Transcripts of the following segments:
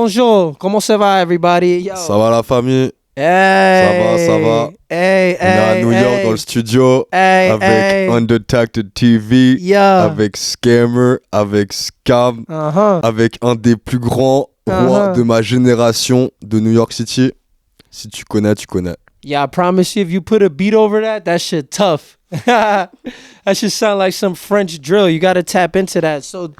Bonjour, comment ça va everybody? Yo. Ça va la famille? Hey. Ça va. Hey, On est à hey, New York hey. dans le studio Hey, avec hey. Undetected TV, Yeah. avec Scammer, avec Scam, Uh-huh. avec un des plus grands rois de ma génération de New York City. Si tu connais, tu connais. Yeah, I promise you, if you put a beat over that shit tough. That should sound like some French drill. You got to tap into that. So,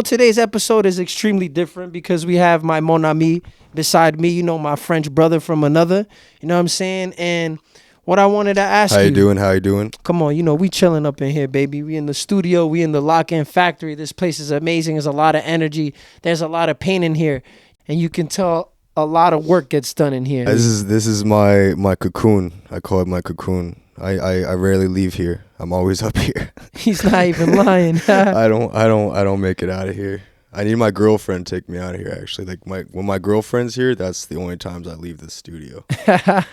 today's episode is extremely different because we have my mon ami beside me, my French brother from another. You know what I'm saying? And what I wanted to ask you. How you doing? Come on, we chilling up in here, baby. We in the studio. We in the lock-in factory. This place is amazing. There's a lot of energy. There's a lot of pain in here. And you can tell a lot of work gets done in here. This is my cocoon. I call it my cocoon. I rarely leave here. I'm always up here. He's not even lying. I don't make it out of here. I need my girlfriend to take me out of here, actually. Like when my girlfriend's here, that's the only times I leave the studio. Yeah.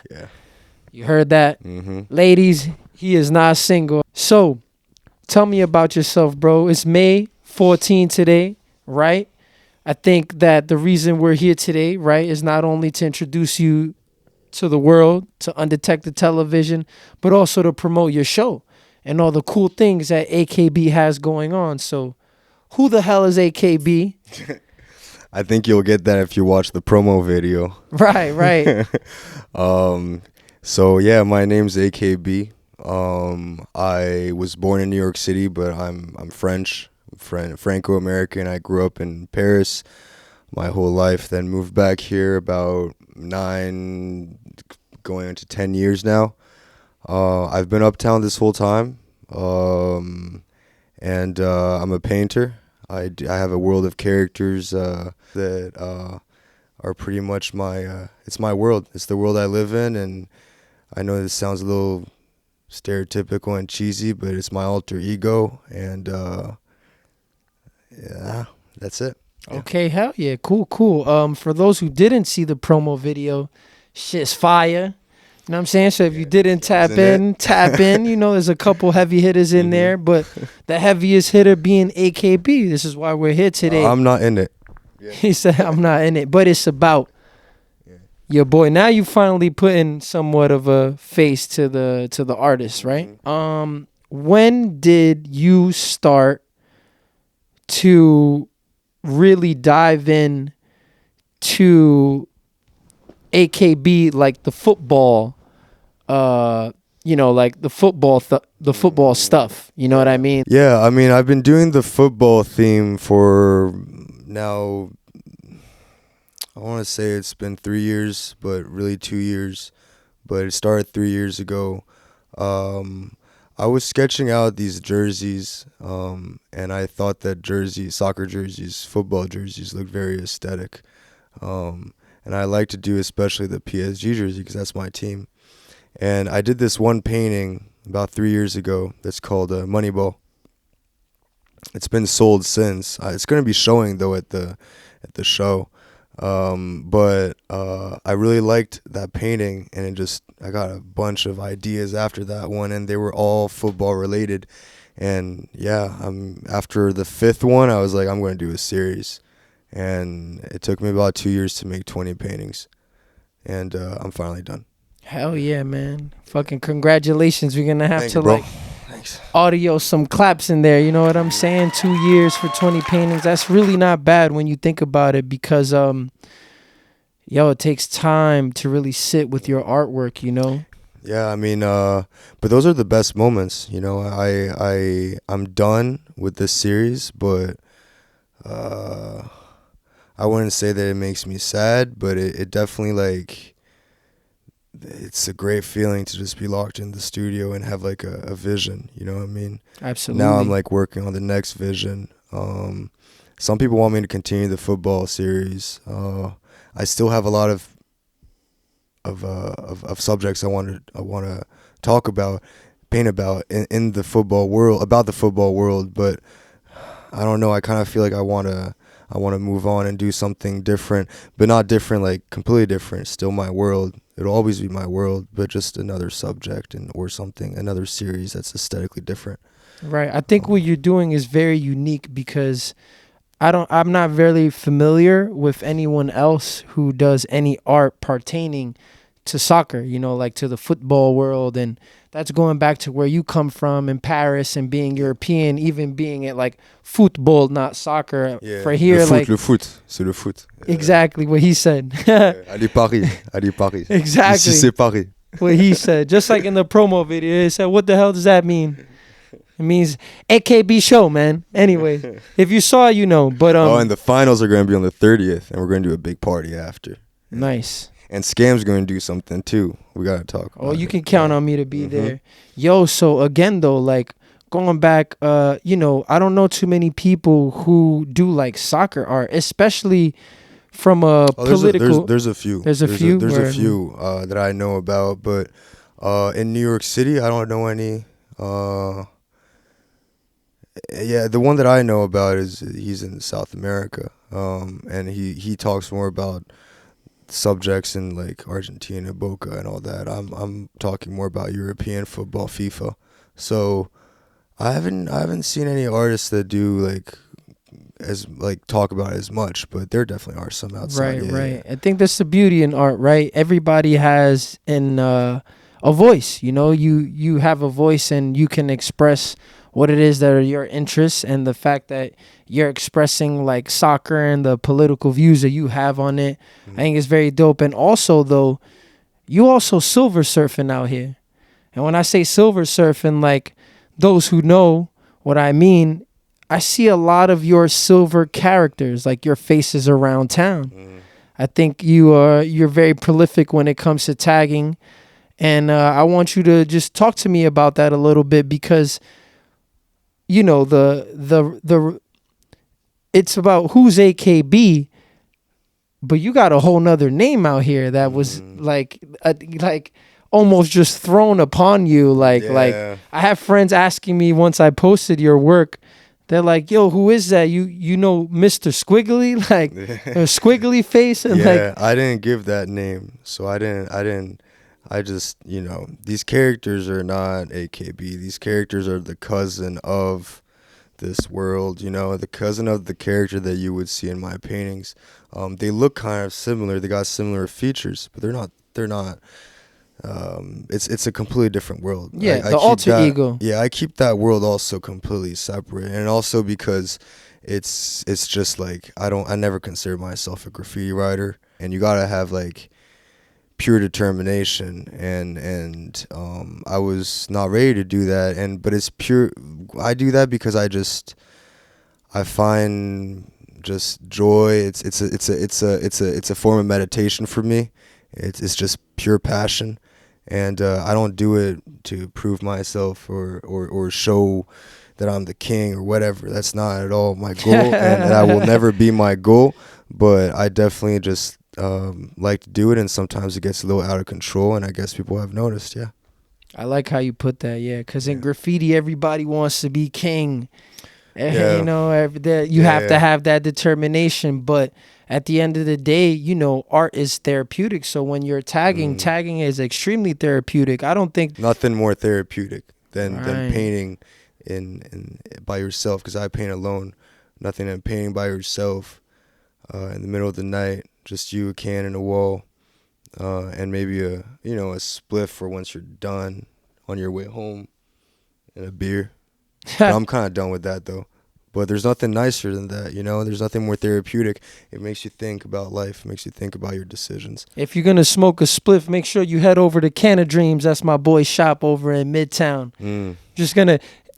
You heard that? Mm-hmm. Ladies, he is not single. So, tell me about yourself, bro. It's May 14 today, right? I think that the reason we're here today, right, is not only to introduce you to the world, to Undetected Television, but also to promote your show and all the cool things that A.K.B has going on. So, who the hell is A.K.B? I think you'll get that if you watch the promo video. Right. So yeah, my name's A.K.B. I was born in New York City, but I'm French, Franco-American. I grew up in Paris my whole life, then moved back here about 9 going into 10 years now. I've been uptown this whole time, and I'm a painter. I have a world of characters that are pretty much it's my world. It's the world I live in, and I know this sounds a little stereotypical and cheesy, but it's my alter ego, and yeah, that's it. Yeah. Okay, hell yeah, cool. For those who didn't see the promo video, shit's fire. You know what I'm saying? So if you didn't tap in. There's a couple heavy hitters in there, but the heaviest hitter being A.K.B. This is why we're here today. I'm not in it. Yeah. He said, I'm not in it, but it's about your boy. Now you finally putting somewhat of a face to the artist, right? Mm-hmm. When did you start to really dive in to A.K.B, like the football, like the football stuff, you know what I mean? Yeah, I mean, I've been doing the football theme for now, I want to say it's been 3 years, but really 2 years, but it started 3 years ago. I was sketching out these jerseys, and I thought that soccer jerseys, football jerseys looked very aesthetic. And I like to do especially the PSG jersey because that's my team. And I did this one painting about 3 years ago that's called Moneyball. It's been sold since. It's going to be showing though at the show. But I really liked that painting, and I got a bunch of ideas after that one, and they were all football related. And yeah, after the 5th one, I was like, I'm going to do a series. And it took me about 2 years to make 20 paintings, and I'm finally done. Hell yeah, man. Fucking congratulations. We're going to have Thank to you, bro. Thanks. Audio some claps in there. You know what I'm saying? 2 years for 20 paintings. That's really not bad when you think about it because, it takes time to really sit with your artwork, Yeah, I mean, but those are the best moments, I'm done with this series, but I wouldn't say that it makes me sad, but it definitely, it's a great feeling to just be locked in the studio and have, a vision, you know what I mean? Absolutely. Now I'm, working on the next vision. Some people want me to continue the football series. I still have a lot of subjects I want to talk about, paint about in the football world, about the football world, but I don't know, I kind of feel like I want to move on and do something different, but not different, completely different. Still my world. It'll always be my world, but just another subject or something, another series that's aesthetically different. Right. I think what you're doing is very unique because I'm not very familiar with anyone else who does any art pertaining to soccer, like to the football world. And that's going back to where you come from in Paris and being European, even being at like football, not soccer. Yeah, For here, like le foot, c'est le foot. exactly what he said. Allez Paris, allez Paris. Exactly. Ici c'est Paris. What he said, just like in the promo video, he said, "What the hell does that mean?" It means A.K.B show, man. Anyway, if you saw, you know. But and the finals are going to be on the 30th, and we're going to do a big party after. Nice. And Scam's going to do something too. We got to talk about you can count on me to be there. Yo, so again though, like going back, I don't know too many people who do like soccer art, especially from a political. There's a few. There's a few that I know about, but in New York City, I don't know any. Yeah, the one that I know about is he's in South America, and he talks more about subjects in like Argentina, Boca, and all that. I'm talking more about European football, FIFA. So I haven't seen any artists that do talk about it as much, but there definitely are some outside. Right. I think that's the beauty in art, right? Everybody has a voice. You have a voice and you can express what it is that are your interests, and the fact that you're expressing like soccer and the political views that you have on it. I think it's very dope. And also though, you also silver surfing out here. And when I say silver surfing, like those who know what I mean, I see a lot of your silver characters, like your faces around town. I think you're very prolific when it comes to tagging. And I want you to just talk to me about that a little bit, because the it's about who's A.K.B, but you got a whole nother name out here that was like almost just thrown upon you. Like I have friends asking me once I posted your work, they're like, "Yo, who is that? You know Mr. Squiggly, like a squiggly face?" And I didn't give that name, so I didn't. I just, these characters are not A.K.B. These characters are the cousin of this world, the cousin of the character that you would see in my paintings. They look kind of similar. They got similar features, but they're not. It's a completely different world. Yeah, the alter ego. Yeah, I keep that world also completely separate, and also because it's just like I never consider myself a graffiti writer, and you gotta have like pure determination, and I was not ready to do that, but it's pure. I do that because I find just joy. It's a form of meditation for me. It's just pure passion, and I don't do it to prove myself or show that I'm the king or whatever. That's not at all my goal, and that will never be my goal. But I definitely just like to do it, and sometimes it gets a little out of control, and I guess people have noticed. Yeah, I like how you put that. Yeah, because in graffiti, everybody wants to be king. You have to have that determination. But at the end of the day, art is therapeutic. So when you're tagging is extremely therapeutic. I don't think nothing more therapeutic than painting in by yourself, because I paint alone. Nothing than painting by yourself in the middle of the night. Just you, a can, and a wall, and maybe a spliff for once you're done on your way home, and a beer. But I'm kind of done with that though. But there's nothing nicer than that, There's nothing more therapeutic. It makes you think about life. It makes you think about your decisions. If you're gonna smoke a spliff, make sure you head over to Can of Dreams. That's my boy's shop over in Midtown.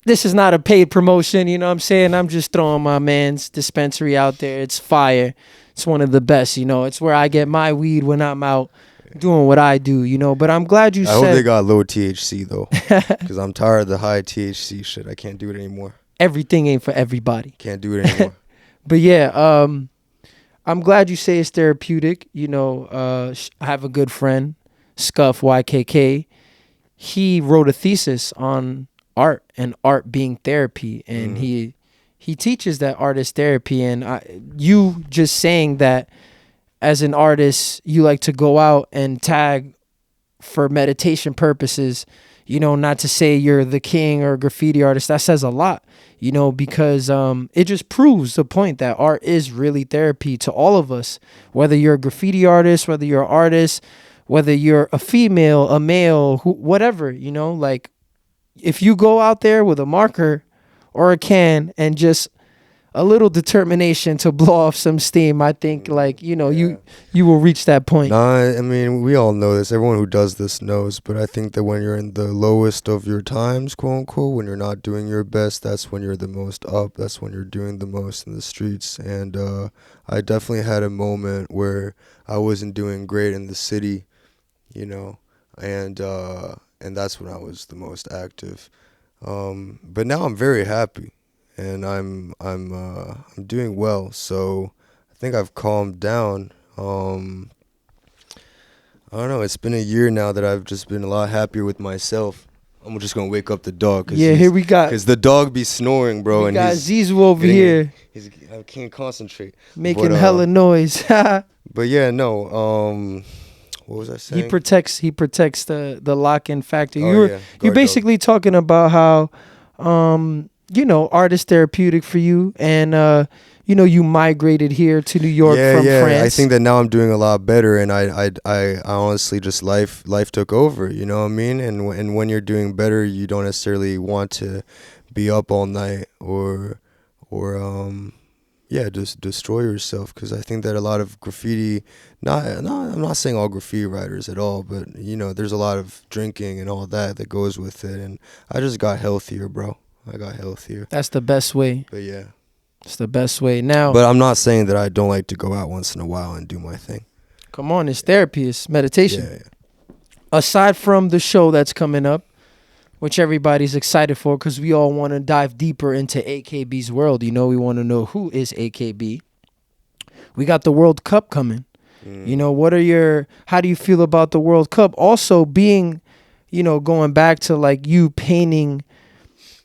This is not a paid promotion, you know what I'm saying? I'm just throwing my man's dispensary out there. It's fire. It's one of the best, It's where I get my weed when I'm out doing what I do, But I'm glad you said... I hope they got low THC, though, because I'm tired of the high THC shit. I can't do it anymore. Everything ain't for everybody. Can't do it anymore. But yeah, I'm glad you say it's therapeutic. I have a good friend, Scuff YKK. He wrote a thesis on art and art being therapy, and he teaches that art is therapy. And you just saying that as an artist, you like to go out and tag for meditation purposes, not to say you're the king or a graffiti artist. That says a lot, because it just proves the point that art is really therapy to all of us, whether you're a graffiti artist, whether you're an artist, whether you're a female, a male, whatever, like if you go out there with a marker or a can and just a little determination to blow off some steam, I think you will reach that point. Nah, I mean, we all know this. Everyone who does this knows. But I think that when you're in the lowest of your times, quote unquote, when you're not doing your best, that's when you're the most up. That's when you're doing the most in the streets. And I definitely had a moment where I wasn't doing great in the city, and that's when I was the most active. But now I'm very happy. And I'm doing well, so I think I've calmed down. I don't know. It's been a year now that I've just been a lot happier with myself. I'm just gonna wake up the dog. Here we got. Cause the dog be snoring, bro. We and got Zizou over here. I can't concentrate. Making hella noise. But yeah, no. What was I saying? He protects the lock-in factor. Yeah. You're basically talking about how art is therapeutic for you, and you migrated here to New York from France. I think that now I'm doing a lot better, and I honestly just life took over. You know what I mean? And when you're doing better, you don't necessarily want to be up all night or just destroy yourself. Because I think that a lot of graffiti, I'm not saying all graffiti writers at all, but there's a lot of drinking and all that goes with it, and I just got healthier, bro. I got healthier. That's the best way. But yeah. It's the best way. Now. But I'm not saying that I don't like to go out once in a while and do my thing. Come on, it's therapy. It's meditation. Yeah. Aside from the show that's coming up, which everybody's excited for because we all want to dive deeper into A.K.B's world. We want to know who is A.K.B. We got the World Cup coming. How do you feel about the World Cup? Also being, going back to like you painting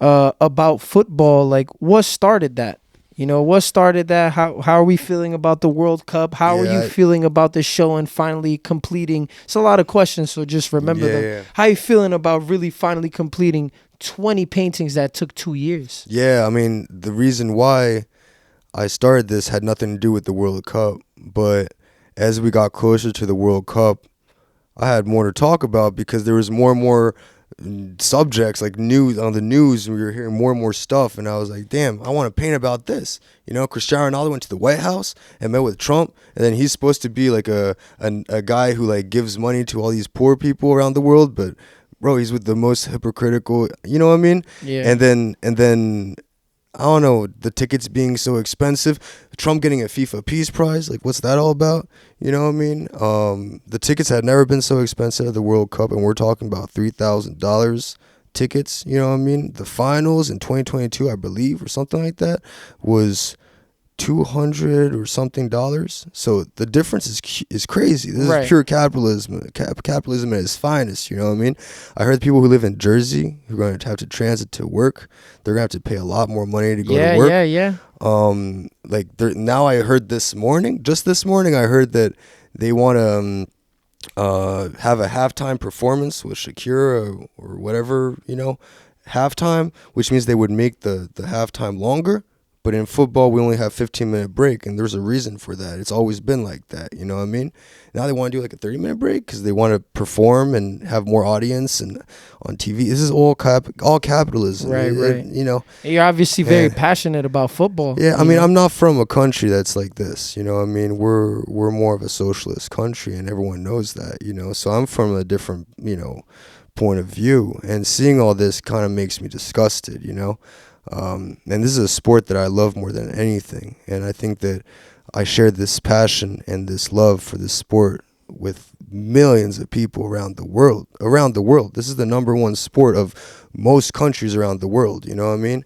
about football, like what started that? How are we feeling about the World Cup? How are you feeling about the show and finally completing? It's a lot of questions, so just remember them. Yeah. How are you feeling about really finally completing 20 paintings that took 2 years? Yeah, I mean, the reason why I started this had nothing to do with the World Cup, but as we got closer to the World Cup, I had more to talk about because there was more and more subjects like news on the news, and we were hearing more and more stuff, and I was like, damn, I want to paint about this. Cristiano Ronaldo went to the White House and met with Trump, and then he's supposed to be like a guy who like gives money to all these poor people around the world, but bro, he's with the most hypocritical, you know what I mean? Yeah. And then I don't know, the tickets being so expensive, Trump getting a FIFA Peace Prize, like what's that all about? You know what I mean? The tickets had never been so expensive at the World Cup, and we're talking about $3,000 tickets, you know what I mean? The finals in 2022, I believe, or something like that, was $200 or something dollars. So the difference is crazy. This is pure capitalism at its finest, you know what I mean? I heard people who live in Jersey who are going to have to transit to work, they're going to have to pay a lot more money to go to work. Now I heard just this morning I heard that they want to have a halftime performance with Shakira or whatever, halftime, which means they would make the halftime longer. But in football, we only have 15-minute break, and there's a reason for that. It's always been like that, you know what I mean? Now they want to do like a 30-minute break because they want to perform and have more audience and on TV. This is all capitalism, right? And you're obviously very passionate about football. Yeah, I mean, I'm not from a country that's like this, you know what I mean? We're more of a socialist country, and everyone knows that, So I'm from a different, point of view, and seeing all this kind of makes me disgusted, And this is a sport that I love more than anything. And I think that I share this passion and this love for this sport with millions of people around the world. This is the number one sport of most countries around the world. You know what I mean?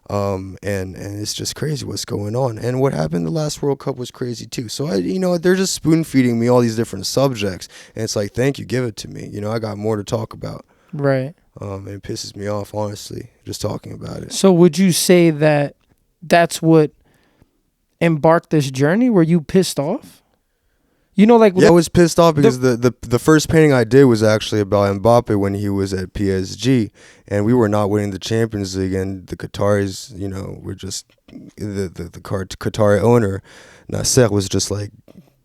And it's just crazy what's going on. And what happened the last World Cup was crazy too. So they're just spoon feeding me all these different subjects. And it's like, thank you, give it to me. I got more to talk about. Right. And it pisses me off, honestly, just talking about it. So would you say that that's what embarked this journey? Were you pissed off? You know, like Yeah, I was pissed off because the first painting I did was actually about Mbappe when he was at PSG, and we were not winning the Champions League, and the Qataris, were just the Qatari owner, Nasser, was just like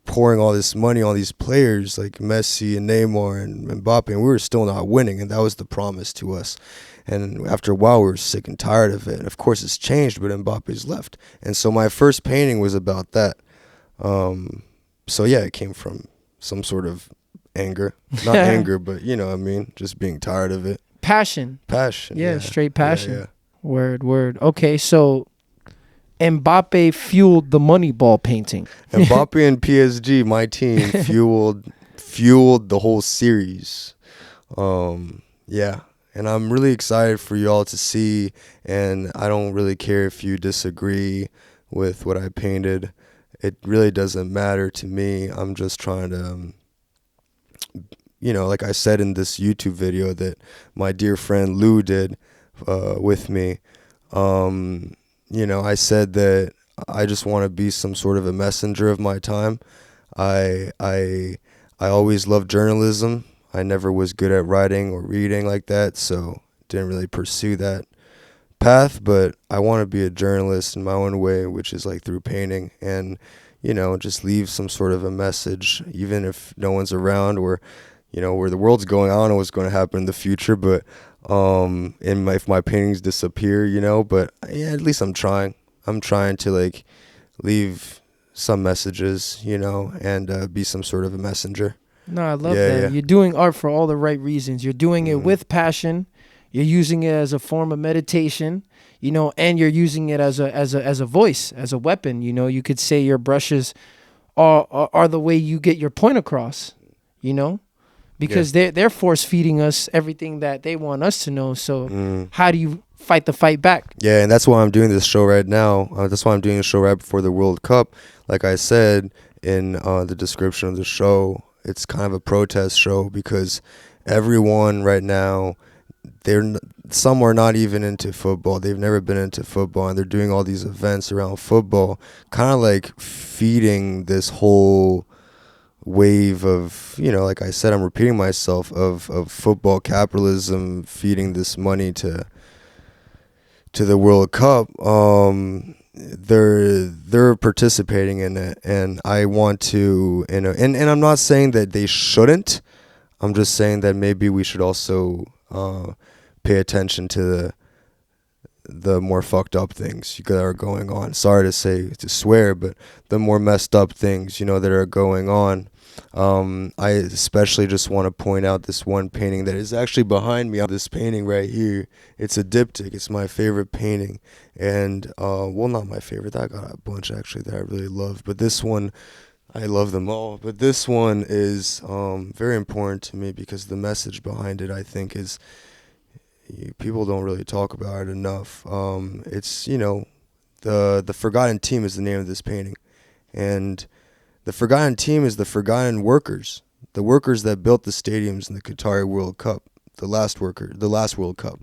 pouring all this money on these players like Messi and Neymar and Mbappe, and we were still not winning, and that was the promise to us. And after a while, we were sick and tired of it. And of course, it's changed, but Mbappe's left, and so my first painting was about that. So yeah, it came from some sort of anger. Not anger, but what I mean, just being tired of it. Passion. Yeah. Straight passion. Yeah. Word. Okay, so Mbappe fueled the Moneyball painting. Mbappe and PSG, my team, fueled the whole series. Yeah. And I'm really excited for y'all to see, and I don't really care if you disagree with what I painted. It really doesn't matter to me. I'm just trying to, like I said in this YouTube video that my dear friend Lou did with me, I said that I just want to be some sort of a messenger of my time. I always loved journalism. I never was good at writing or reading like that, so didn't really pursue that path, but I want to be a journalist in my own way, which is like through painting, and just leave some sort of a message, even if no one's around, or where the world's going. I don't know what's going to happen in the future, but if my paintings disappear, but yeah, at least I'm trying to like leave some messages, and be some sort of a messenger. No, I love that. Yeah. You're doing art for all the right reasons. You're doing it with passion. You're using it as a form of meditation, and you're using it as a voice, as a weapon. You could say your brushes are the way you get your point across, because they're force feeding us everything that they want us to know. So how do you fight the fight back? Yeah, and that's why I'm doing this show right now. That's why I'm doing a show right before the World Cup. Like I said in the description of the show, it's kind of a protest show because everyone right now, some are not even into football. They've never been into football, and they're doing all these events around football, kind of like feeding this whole wave of, like I said, I'm repeating myself, of football capitalism, feeding this money to the World Cup. They're participating in it, and I want to, and I'm not saying that they shouldn't. I'm just saying that maybe we should also pay attention to the more fucked up things that are going on. Sorry to swear, but the more messed up things, that are going on. I especially just want to point out this one painting that is actually behind me. This painting right here, it's a diptych. It's my favorite painting, and not my favorite. I got a bunch actually that I really love, but this one, I love them all. But this one is very important to me because the message behind it, I think, is people don't really talk about it enough. It's the Forgotten Team is the name of this painting, and the Forgotten Team is the forgotten workers, the workers that built the stadiums in the Qatari World Cup, the last World Cup.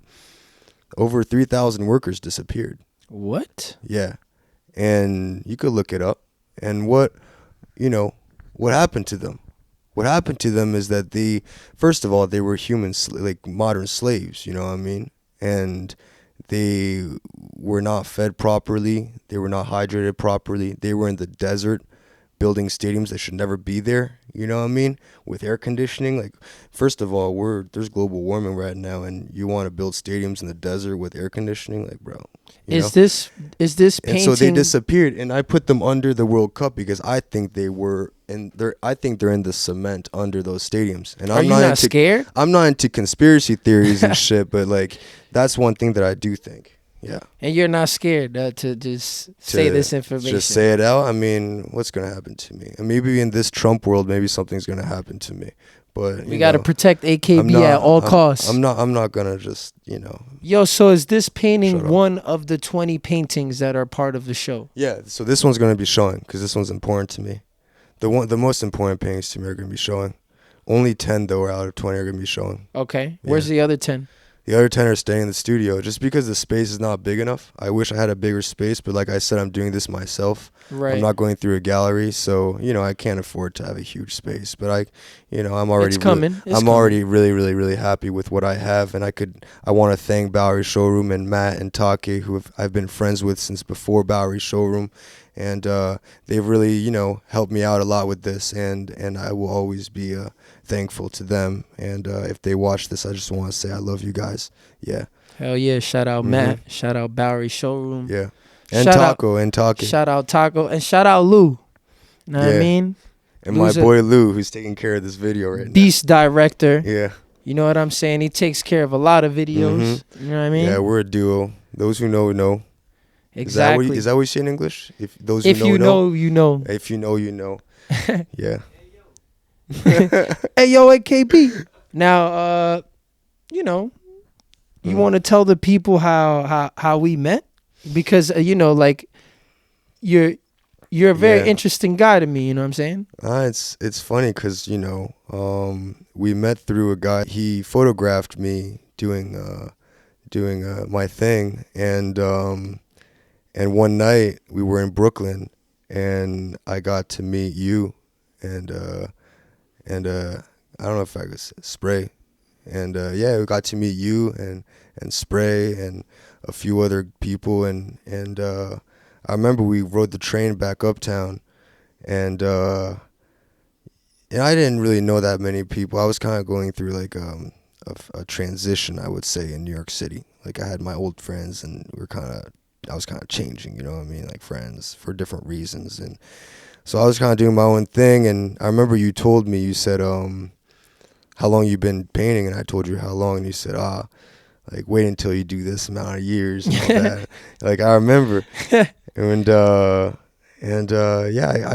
Over 3,000 workers disappeared. What? Yeah, and you could look it up. And what happened to them? What happened to them is that first of all, they were humans, like modern slaves, you know what I mean? And they were not fed properly. They were not hydrated properly. They were in the desert building stadiums that should never be there, you know what I mean? With air conditioning. Like, first of all, there's global warming right now, and you want to build stadiums in the desert with air conditioning? Like, bro. Is this painting? And so they disappeared, and I put them under the World Cup because I think they're in the cement under those stadiums. And Are you not scared? I'm not into conspiracy theories and shit, but like that's one thing that I do think. Yeah. And you're not scared to just say this information? Just say it out. I mean, what's going to happen to me? And maybe in this Trump world, maybe something's going to happen to me. But we got to protect A.K.B at all costs. I'm not going to just, Yo, so is this painting one of the 20 paintings that are part of the show? Yeah, so this one's going to be showing because this one's important to me. The most important paintings to me are going to be showing. Only 10, though, out of 20 are going to be showing. Okay. Where's the other 10? The other 10 are staying in the studio just because the space is not big enough. I wish I had a bigger space, but like I said, I'm doing this myself. Right. I'm not going through a gallery, so I can't afford to have a huge space. But I'm already It's coming. It's coming. already really, really, really happy with what I have, and I want to thank Bowery Showroom and Matt and Take, who I've been friends with since before Bowery Showroom, and they've really helped me out a lot with this, and I will always be thankful to them. And if they watch this, I just want to say I love you guys. Yeah. Hell yeah! Shout out Matt. Shout out Bowery Showroom. Yeah. And Shout Taco and Take. Shout out Taco and shout out Lou. You know what I mean? And Lou's my boy Lou, who's taking care of this video right Beast director. now. Yeah. You know what I'm saying? He takes care of a lot of videos. You know what I mean? Yeah, we're a duo. Those who know. Exactly. Is that what you say in English? If those if who you know, you know. If you know, you know. Yeah. Hey yo, A.K.B. Now, you want to tell the people how we met, because like you're a very interesting guy to me. You know what I'm saying? It's funny because we met through a guy. He photographed me doing my thing, and one night we were in Brooklyn, and I got to meet you, and I don't know if I could Spray, and we got to meet you and Spray and a few other people, and I remember we rode the train back uptown, and I didn't really know that many people. I was kind of going through like a transition, I would say, in New York City. Like I had my old friends, and I was kind of changing, you know what I mean, like friends for different reasons, and so I was kind of doing my own thing. And I remember you told me, you said, how long you been painting, and I told you how long, and you said, like wait until you do this amount of years and all that. Like I remember. And I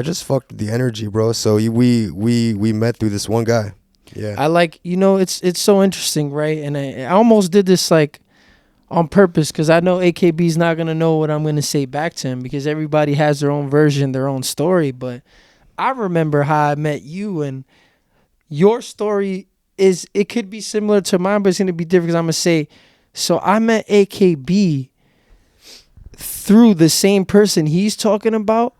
just fucked with the energy, bro. So we met through this one guy. Yeah. I like, it's so interesting, right? And I almost did this like on purpose, because I know A.K.B's not gonna know what I'm gonna say back to him, because everybody has their own version, their own story. But I remember how I met you, and your story it could be similar to mine, but it's gonna be different, because I'm gonna say, so I met A.K.B through the same person he's talking about,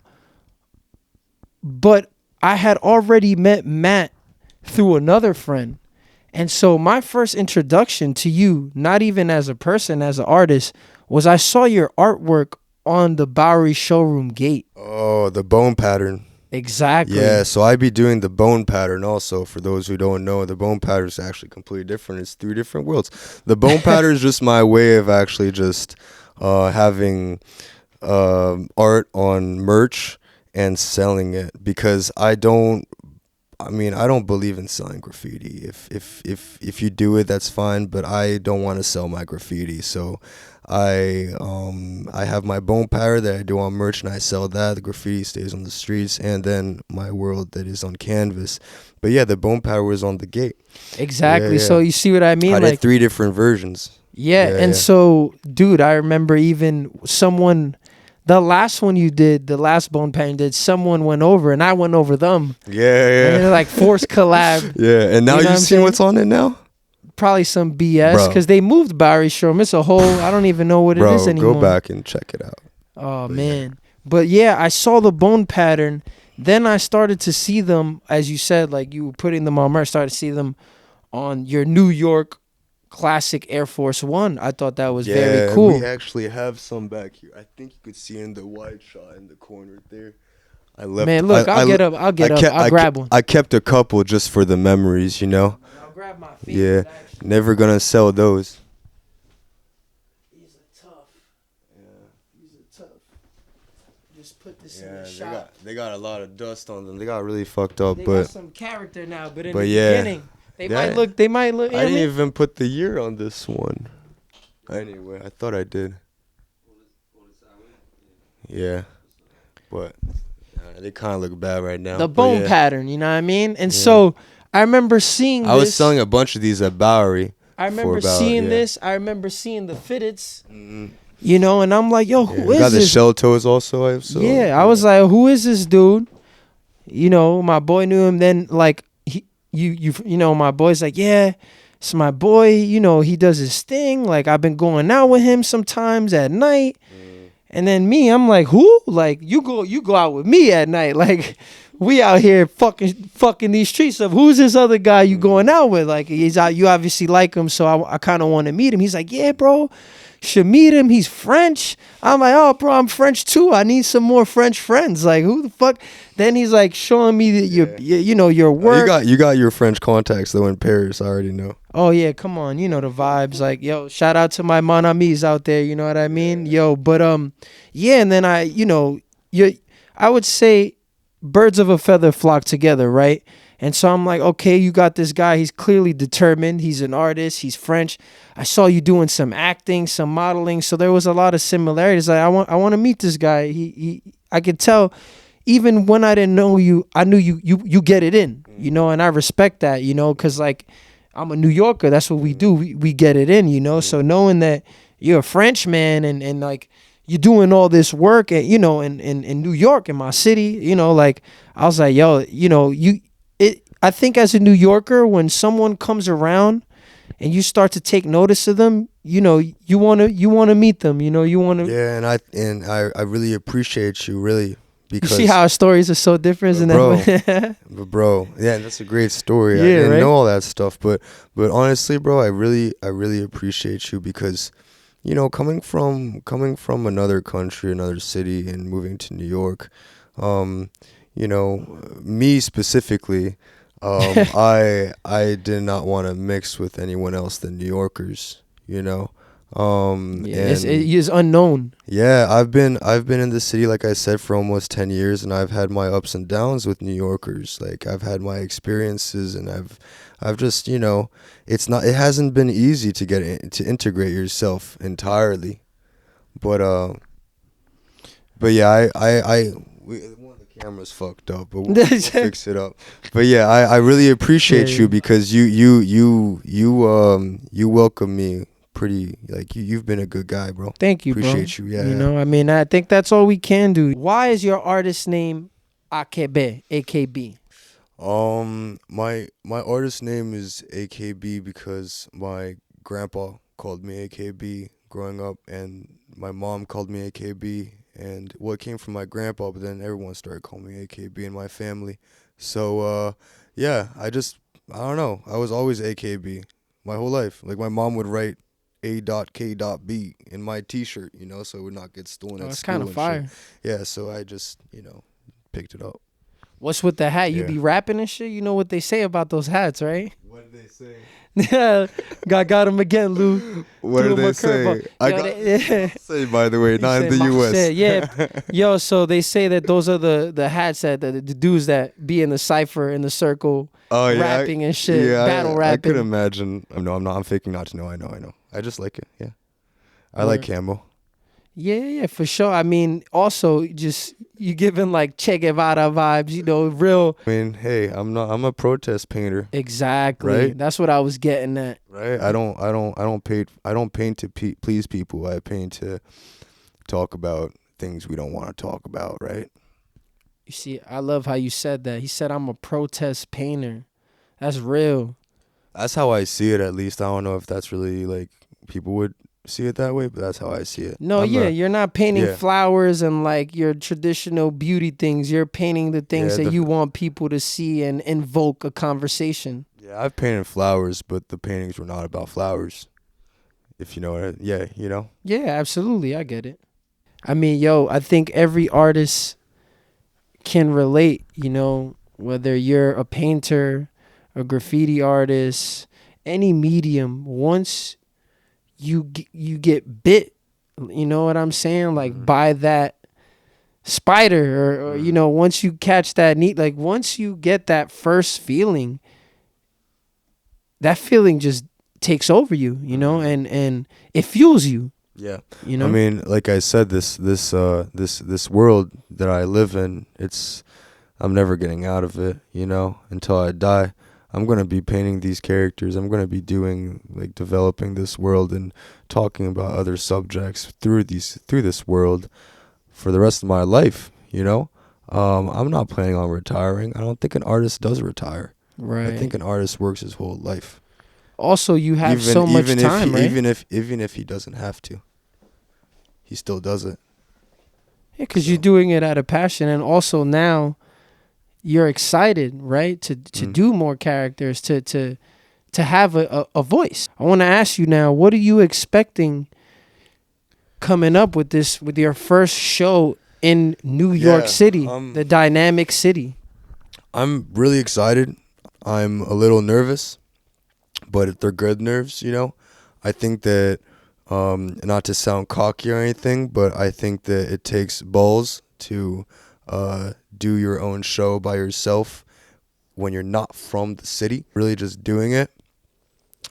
but I had already met Matt through another friend. And so my first introduction to you, not even as a person, as an artist, was I saw your artwork on the Bowery Showroom gate. Oh, the bone pattern. Exactly. Yeah, so I be doing the bone pattern also. For those who don't know, the bone pattern is actually completely different. It's 3 different worlds. The bone pattern is just my way of actually just having art on merch and selling it, because I don't believe in selling graffiti. If you do it, that's fine, but I don't want to sell my graffiti. So I have my bone pattern that I do on merch, and I sell that. The graffiti stays on the streets, and then my world that is on canvas. But yeah, the bone pattern was on the gate. Exactly. Yeah. So you see what I mean? I did 3 different versions. Yeah. So, dude, I remember even the last one you did, the last bone pattern did, someone went over, and I went over them. Yeah. And they're like forced collab. Yeah, and now you see what's on it now? Probably some BS, because they moved Bowery Showroom. It's a whole, I don't even know what it is anymore. Go back and check it out. Oh, man. But yeah, I saw the bone pattern. Then I started to see them, as you said, like you were putting them on merch, started to see them on your New York classic Air Force One. I thought that was very cool. We actually have some back here. I think you could see in the wide shot in the corner there. I left. Man, look, I'll get up. I'll grab one. I kept a couple just for the memories, I'll grab my favorite. Yeah, never gonna sell those. These are tough. Yeah, these are tough. Just put this in the shop. They got a lot of dust on them. They got really fucked up, they but got some character now. But in the beginning, They might look. I didn't even put the year on this one. Anyway, I thought I did. Yeah, but they kind of look bad right now. The bone pattern, you know what I mean? And so I remember seeing. I was selling a bunch of these at Bowery. I remember seeing this. I remember seeing the fitteds. And I'm like, yo, who is this? Got the shell toes also. I was like, who is this dude? My boy knew him. Then like. My boy's like, yeah, it's my boy, you know, he does his thing. Like, I've been going out with him sometimes at night. And then me, I'm like, who? Like, you go out with me at night. Like, we out here fucking these streets up. Who's this other guy you going out with? Like, he's out. You obviously like him, so I kind of want to meet him. He's like, yeah, bro, should meet him. He's French. I'm like, oh, bro, I'm French too. I need some more French friends. Like, who the fuck? Then he's like showing me that your work. You got your French contacts though in Paris. I already know. Oh yeah, come on, you know the vibes. Like, yo, shout out to my mon amis out there. You know what I mean, yo. But yeah, and then I would say birds of a feather flock together, right? And so I'm like, okay, you got this guy. He's clearly determined. He's an artist. He's French. I saw you doing some acting, some modeling. So there was a lot of similarities. Like, I want to meet this guy. I could tell, even when I didn't know you, I knew you get it in, you know, and I respect that, you know, because like I'm a New Yorker. That's what we do. We get it in, you know. So knowing that you're a French man and like you're doing all this work, and you know, in New York, in my city, you know, like I was like, yo, you know, I think as a New Yorker, when someone comes around and you start to take notice of them, you know, you wanna meet them, you know, you wanna. Yeah, and I really appreciate you, really. Because, you see how our stories are so different, but bro, yeah, that's a great story. Yeah, I didn't right? know all that stuff, but honestly, bro, I really appreciate you because, you know, coming from another country, another city, and moving to New York, you know, me specifically, I did not want to mix with anyone else than New Yorkers, you know. It is unknown. Yeah, I've been in the city, like I said, for almost 10 years, and I've had my ups and downs with New Yorkers. Like, I've had my experiences, and I've just, you know, it hasn't been easy to to integrate yourself entirely. But yeah, one of the cameras fucked up, but we'll fix it up. But yeah, I really appreciate you because you welcome me pretty, like, you've been a good guy, bro. Thank you, appreciate bro. you. Yeah, you know, I mean, I think that's all we can do. Why is your artist name A.K.B? A.K.B? My artist name is A.K.B because my grandpa called me A.K.B growing up, and my mom called me A.K.B, and it came from my grandpa, but then everyone started calling me A.K.B in my family. So yeah, I don't know, I was always A.K.B my whole life. Like, my mom would write A.K.B in my t-shirt, you know, so it would not get stolen at That's school. kind of fire. Shit. Yeah, so I just, you know, picked it up. What's with the hat? You be rapping and shit? You know what they say about those hats, right? What did they say? Yeah, got him again, Lou. What did they say? Say, by the way, not in the U.S. Yeah, yo, so they say that those are the hats that the dudes that be in the cypher, in the circle, rapping and shit, battle rapping. I could imagine. No, I'm not. I'm faking not to know. I know. I just like it. Yeah, I like camo. Yeah, for sure. I mean, also, just you giving like Che Guevara vibes, you know, real. I mean, hey, I'm a protest painter. Exactly. Right? That's what I was getting at. Right. I don't paint to please people. I paint to talk about things we don't want to talk about. Right. You see, I love how you said that. He said, "I'm a protest painter." That's real. That's how I see it. At least I don't know if that's really like people would see it that way, but that's how I see it. No, you're not painting flowers and like your traditional beauty things. You're painting the things that you want people to see and invoke a conversation. Yeah, I've painted flowers, but the paintings were not about flowers. If you know what you know? Yeah, absolutely. I get it. I mean, yo, I think every artist can relate, you know, whether you're a painter, a graffiti artist, any medium. Once you get bit, you know what I'm saying, like by that spider, or you know, once you catch that like once you get that first feeling, that feeling just takes over you, you know, and it fuels you. Yeah, you know. I mean, like I said, this world that I live in, I'm never getting out of it, you know, until I die. I'm going to be painting these characters. I'm going to be developing this world and talking about other subjects through this world for the rest of my life, you know? I'm not planning on retiring. I don't think an artist does retire. Right. I think an artist works his whole life. Also, you have so much time, right? Even if he doesn't have to, he still does it. Yeah, because you're doing it out of passion, and also now you're excited, right? To do more characters, to have a voice. I want to ask you now, what are you expecting coming up with your first show in New York City, the dynamic city? I'm really excited. I'm a little nervous, but they're good nerves, I think that, not to sound cocky or anything, but I think that it takes balls to do your own show by yourself when you're not from the city. Really just doing it.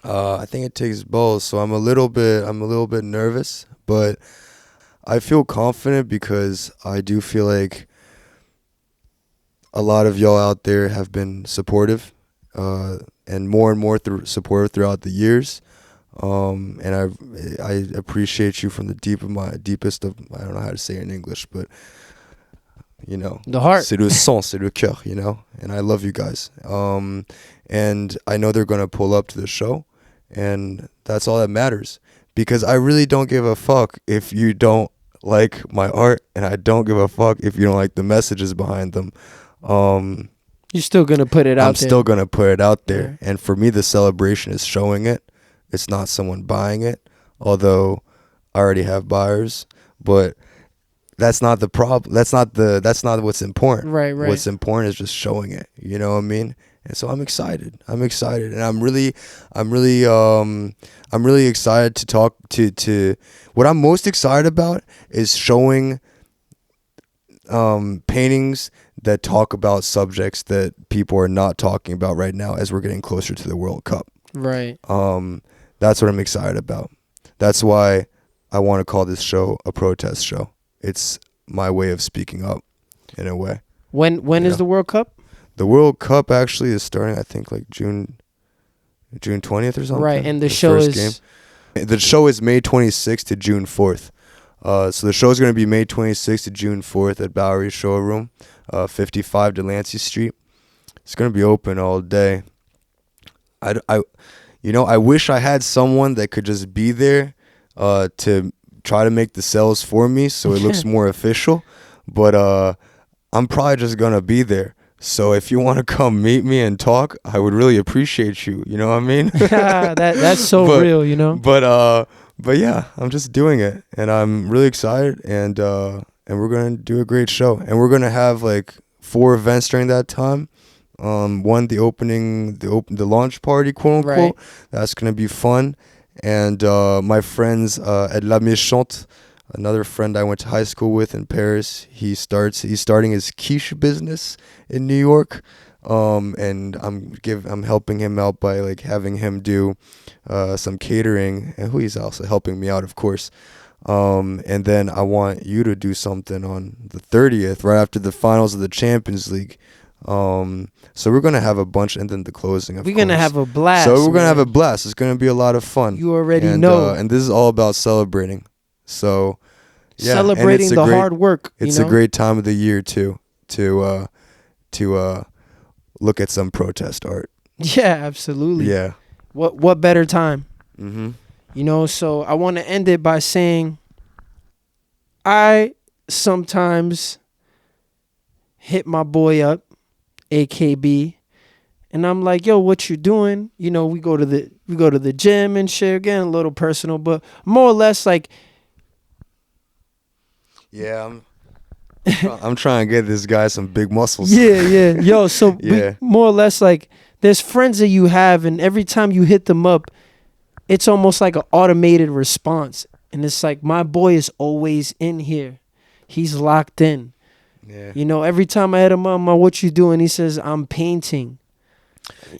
I think it takes balls, so I'm a little bit nervous, but I feel confident because I do feel like a lot of y'all out there have been supportive, and more supportive throughout the years. And I appreciate you from the deepest of, I don't know how to say it in English, but The heart. C'est le sang, c'est le cœur, and I love you guys. And I know they're gonna pull up to the show, and that's all that matters, because I really don't give a fuck if you don't like my art, and I don't give a fuck if you don't like the messages behind them. You're still gonna put it out there. I'm still gonna put it out there, and for me, the celebration is showing it. It's not someone buying it, although I already have buyers. But that's not the problem. That's not what's important. Right. What's important is just showing it. You know what I mean? And so I'm excited, and I'm really excited to talk to. What I'm most excited about is showing paintings that talk about subjects that people are not talking about right now as we're getting closer to the World Cup. Right. That's what I'm excited about. That's why I want to call this show a protest show. It's my way of speaking up, in a way. When is the World Cup? The World Cup actually is starting, I think, like June 20th or something. Right, and the show is... The show is May 26th to June 4th. So the show is going to be May 26th to June 4th at Bowery Showroom, 55 Delancey Street. It's going to be open all day. I wish I had someone that could just be there to try to make the sales for me so it looks more official. But I'm probably just going to be there. So if you want to come meet me and talk, I would really appreciate you. You know what I mean? That's so real, But yeah, I'm just doing it, and I'm really excited, and we're gonna do a great show, and we're gonna have like 4 events during that time. One, the launch party, quote unquote. Right. That's gonna be fun, and my friends at La Méchante, another friend I went to high school with in Paris, he's starting his quiche business in New York. And I'm helping him out by like having him do some catering, and he's also helping me out, of course. And then I want you to do something on the 30th, right after the finals of the Champions League. So we're gonna have a bunch, and then the closing. We're gonna have a blast. So we're gonna have a blast. It's gonna be a lot of fun. You already know. And this is all about celebrating. So yeah, celebrating the hard work. It's a great time of the year too to look at some protest art. Yeah, absolutely. Yeah. What better time? Mm-hmm. So I want to end it by saying I sometimes hit my boy up, A.K.B, and I'm like, yo, what you doing? We go to the gym and shit, again, a little personal, but more or less like, yeah, I'm trying to get this guy some big muscles. Yeah. Yo, so yeah. More or less like there's friends that you have, and every time you hit them up, it's almost like an automated response. And it's like, my boy is always in here. He's locked in. Yeah. Every time I hit him up, what you doing? He says, I'm painting.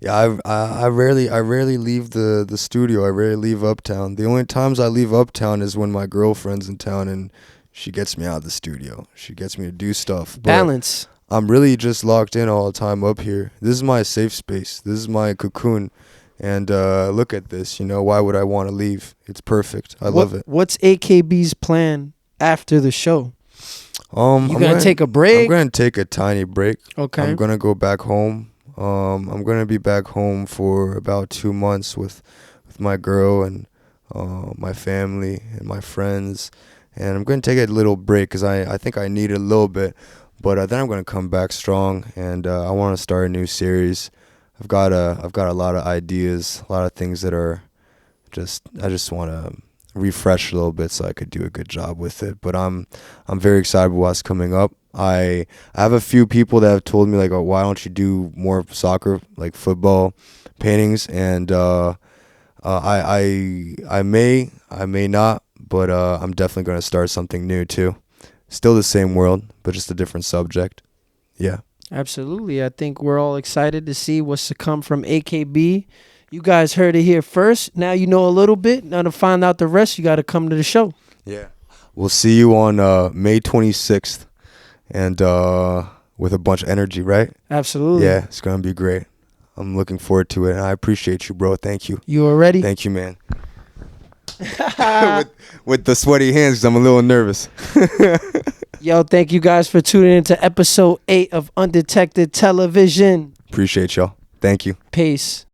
Yeah, I rarely leave the studio. I rarely leave Uptown. The only times I leave Uptown is when my girlfriend's in town and she gets me out of the studio. She gets me to do stuff. But balance. I'm really just locked in all the time up here. This is my safe space. This is my cocoon. And look at this. Why would I want to leave? It's perfect. I love it. What's A.K.B's plan after the show? You gonna take a break? I'm gonna take a tiny break. Okay. I'm gonna go back home. I'm gonna be back home for about 2 months with my girl and my family and my friends, and I'm gonna take a little break because I think I need it a little bit, but then I'm gonna come back strong, and I want to start a new series. I've got a lot of ideas, a lot of things that are I just want to refresh a little bit so I could do a good job with it. But I'm very excited about what's coming up. I have a few people that have told me like, oh, why don't you do more soccer, like football paintings? And I may not, but I'm definitely gonna start something new too. Still the same world, but just a different subject. Yeah. Absolutely. I think we're all excited to see what's to come from A.K.B. You guys heard it here first. Now you know a little bit. Now to find out the rest, you got to come to the show. Yeah. We'll see you on May 26th, and with a bunch of energy, right? Absolutely. Yeah, it's gonna be great. I'm looking forward to it, and I appreciate you, bro. Thank you. You already? Thank you, man. with the sweaty hands, 'cause I'm a little nervous. Yo, thank you guys for tuning into episode 8 of Undetected Television. Appreciate y'all. Thank you. Peace.